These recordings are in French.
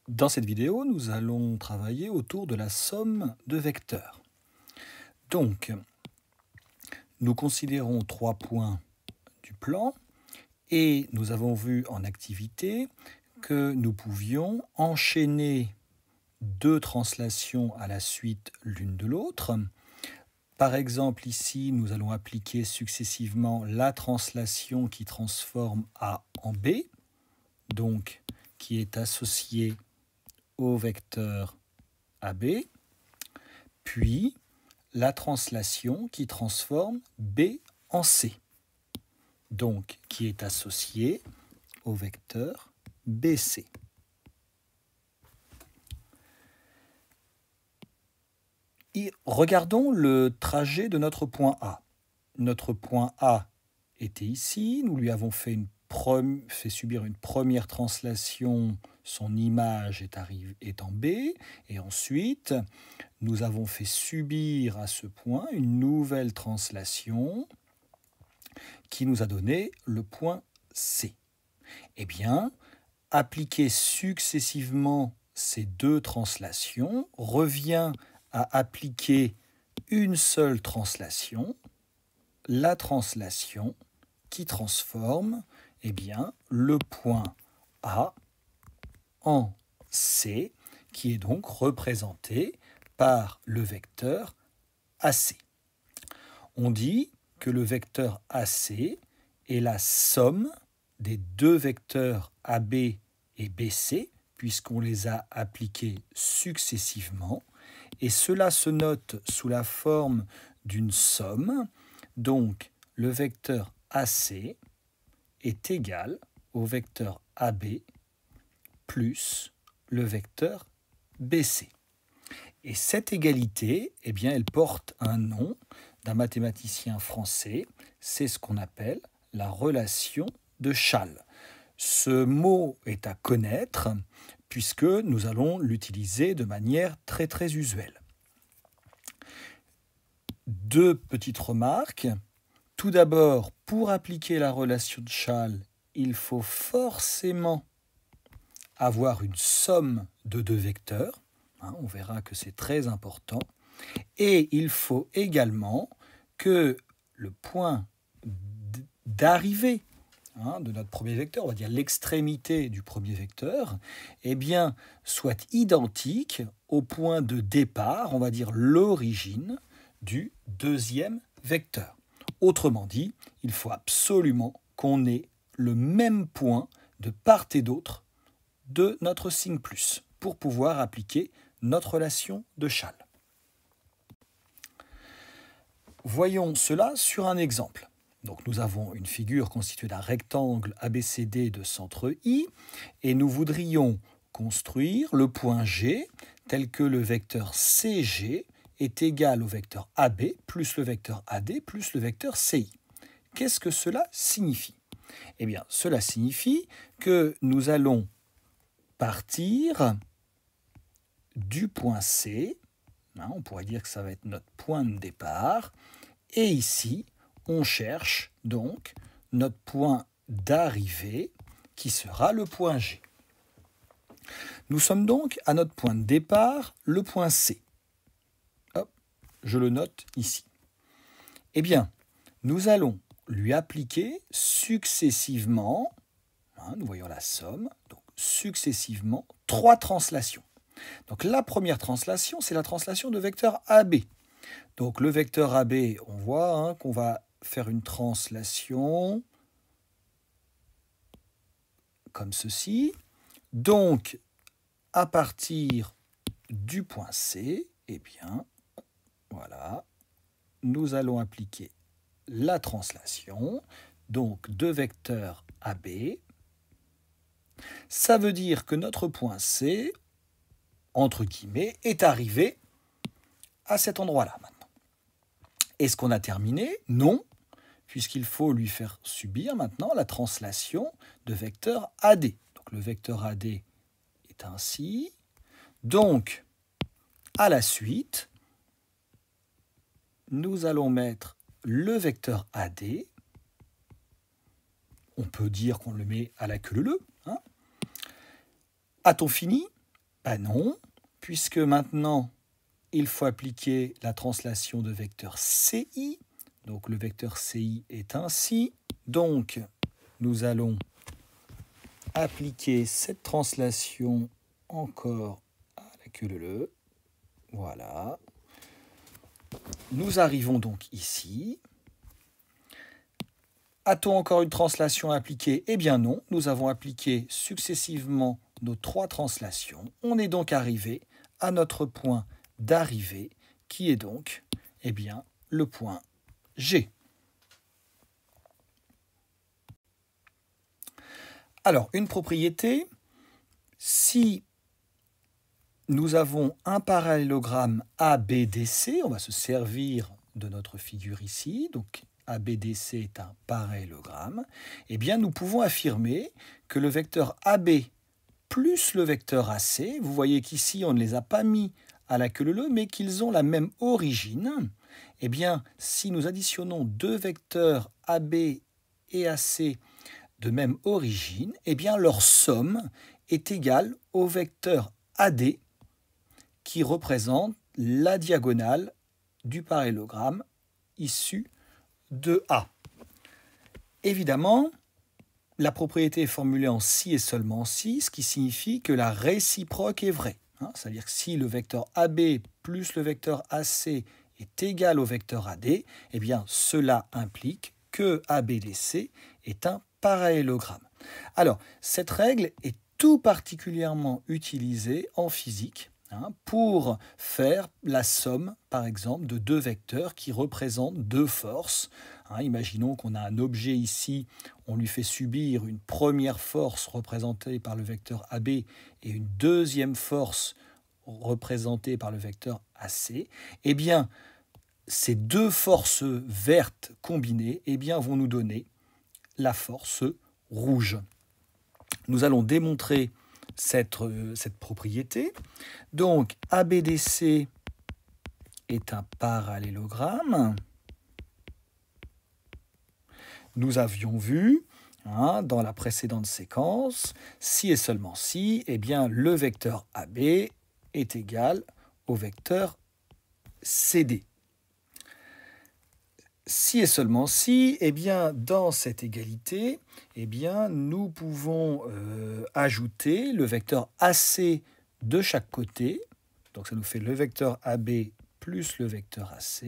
Dans cette vidéo, nous allons travailler autour de la somme de vecteurs. Donc, nous considérons 3 points du plan et nous avons vu en activité que nous pouvions enchaîner 2 translations à la suite l'une de l'autre. Par exemple, ici, nous allons appliquer successivement la translation qui transforme A en B, donc qui est associée au vecteur AB, puis la translation qui transforme B en C, donc qui est associée au vecteur BC. Et regardons le trajet de notre point A. Notre point A était ici, nous lui avons fait subir une première translation, son image est en B, et ensuite nous avons fait subir à ce point une nouvelle translation qui nous a donné le point C. Eh bien, appliquer successivement ces 2 translations revient à appliquer une seule translation, la translation qui transforme le point A en C, qui est donc représenté par le vecteur AC. On dit que le vecteur AC est la somme des 2 vecteurs AB et BC, puisqu'on les a appliqués successivement, et cela se note sous la forme d'une somme. Donc, le vecteur AC est égal au vecteur AB plus le vecteur BC. Et cette égalité, elle porte un nom d'un mathématicien français. C'est ce qu'on appelle la relation de Chasles. Ce mot est à connaître puisque nous allons l'utiliser de manière très usuelle. 2 petites remarques. Tout d'abord, pour appliquer la relation de Chasles, il faut forcément avoir une somme de 2 vecteurs. On verra que c'est très important. Et il faut également que le point d'arrivée de notre premier vecteur, on va dire l'extrémité du premier vecteur, soit identique au point de départ, on va dire l'origine du deuxième vecteur. Autrement dit, il faut absolument qu'on ait le même point de part et d'autre de notre signe plus pour pouvoir appliquer notre relation de Chasles. Voyons cela sur un exemple. Donc nous avons une figure constituée d'un rectangle ABCD de centre I et nous voudrions construire le point G tel que le vecteur CG est égal au vecteur AB plus le vecteur AD plus le vecteur CI. Qu'est-ce que cela signifie ? Eh bien, cela signifie que nous allons partir du point C, on pourrait dire que ça va être notre point de départ, et ici, on cherche donc notre point d'arrivée qui sera le point G. Nous sommes donc à notre point de départ, le point C. Hop, je le note ici. Eh bien, nous allons lui appliquer successivement, nous voyons la somme, donc successivement 3 translations. Donc la première translation, c'est la translation de vecteur AB. Donc le vecteur AB, on voit qu'on va faire une translation comme ceci. Donc, à partir du point C, voilà, nous allons appliquer la translation, donc de vecteur AB. Ça veut dire que notre point C, entre guillemets, est arrivé à cet endroit-là maintenant. Est-ce qu'on a terminé ? Non, puisqu'il faut lui faire subir maintenant la translation de vecteur AD. Donc le vecteur AD est ainsi. Donc, à la suite, nous allons mettre le vecteur AD. On peut dire qu'on le met à la queue leu. A-t-on fini ? Ben non, puisque maintenant, il faut appliquer la translation de vecteur CI. Donc le vecteur CI est ainsi. Donc nous allons appliquer cette translation encore à la queue leu. Voilà. Nous arrivons donc ici. A-t-on encore une translation à appliquer? Eh bien non, nous avons appliqué successivement nos 3 translations. On est donc arrivé à notre point d'arrivée, qui est donc eh bien, le point G. Alors, une propriété, si nous avons un parallélogramme ABDC, on va se servir de notre figure ici, donc ABDC est un parallélogramme, eh bien nous pouvons affirmer que le vecteur AB plus le vecteur AC, vous voyez qu'ici on ne les a pas mis à la queue leu, mais qu'ils ont la même origine, eh bien si nous additionnons deux vecteurs AB et AC de même origine, eh bien leur somme est égale au vecteur AD qui représente la diagonale du parallélogramme issu de A. Évidemment, la propriété est formulée en si et seulement si, ce qui signifie que la réciproque est vraie. C'est-à-dire que si le vecteur AB plus le vecteur AC est égal au vecteur AD, eh bien cela implique que ABDC est un parallélogramme. Alors, cette règle est tout particulièrement utilisée en physique pour faire la somme, par exemple, de deux vecteurs qui représentent deux forces. Imaginons qu'on a un objet ici, on lui fait subir une première force représentée par le vecteur AB et une deuxième force représentée par le vecteur AC. Eh bien, ces deux forces vertes combinées vont nous donner la force rouge. Nous allons démontrer cette propriété. Donc, ABDC est un parallélogramme. Nous avions vu dans la précédente séquence, si et seulement si, eh bien, le vecteur AB est égal au vecteur CD. Si et seulement si, eh bien, dans cette égalité, eh bien, nous pouvons ajouter le vecteur AC de chaque côté. Donc ça nous fait le vecteur AB plus le vecteur AC.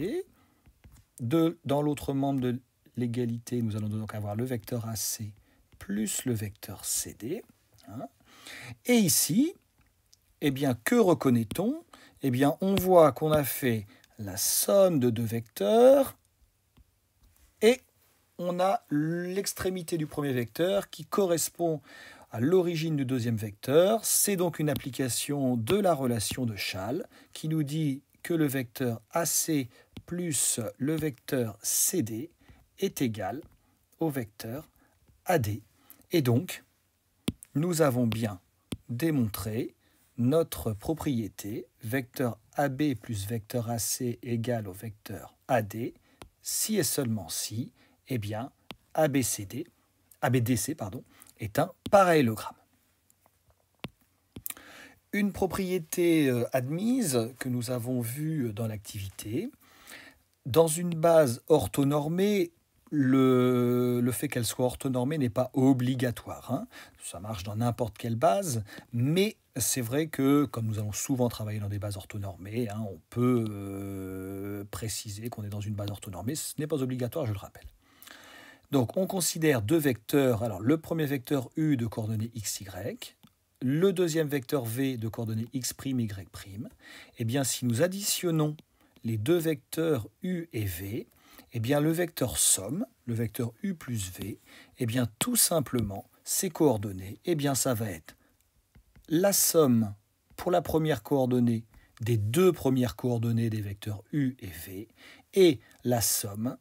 Dans l'autre membre de l'égalité, nous allons donc avoir le vecteur AC plus le vecteur CD. Et ici, eh bien, que reconnaît-on? Eh bien, on voit qu'on a fait la somme de deux vecteurs et on a l'extrémité du premier vecteur qui correspond à l'origine du deuxième vecteur. C'est donc une application de la relation de Schall qui nous dit que le vecteur AC plus le vecteur CD est égal au vecteur AD. Et donc, nous avons bien démontré notre propriété, vecteur AB plus vecteur AC égale au vecteur AD, si et seulement si, eh bien, ABDC est un parallélogramme. Une propriété admise que nous avons vue dans l'activité, dans une base orthonormée, le fait qu'elle soit orthonormée n'est pas obligatoire. Ça marche dans n'importe quelle base, mais c'est vrai que, comme nous allons souvent travailler dans des bases orthonormées, on peut préciser qu'on est dans une base orthonormée. Ce n'est pas obligatoire, je le rappelle. Donc, on considère deux vecteurs. Alors, le premier vecteur U de coordonnées x, y, le deuxième vecteur V de coordonnées x', y'. Eh bien, si nous additionnons les deux vecteurs U et V, eh bien, le vecteur somme, le vecteur U plus V, eh bien, tout simplement, ces coordonnées, eh bien, ça va être la somme pour la première coordonnée des deux premières coordonnées des vecteurs U et V et la somme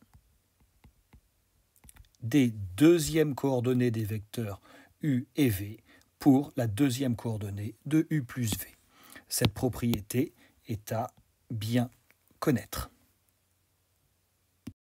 des deuxièmes coordonnées des vecteurs U et V pour la deuxième coordonnée de U plus V. Cette propriété est à bien connaître.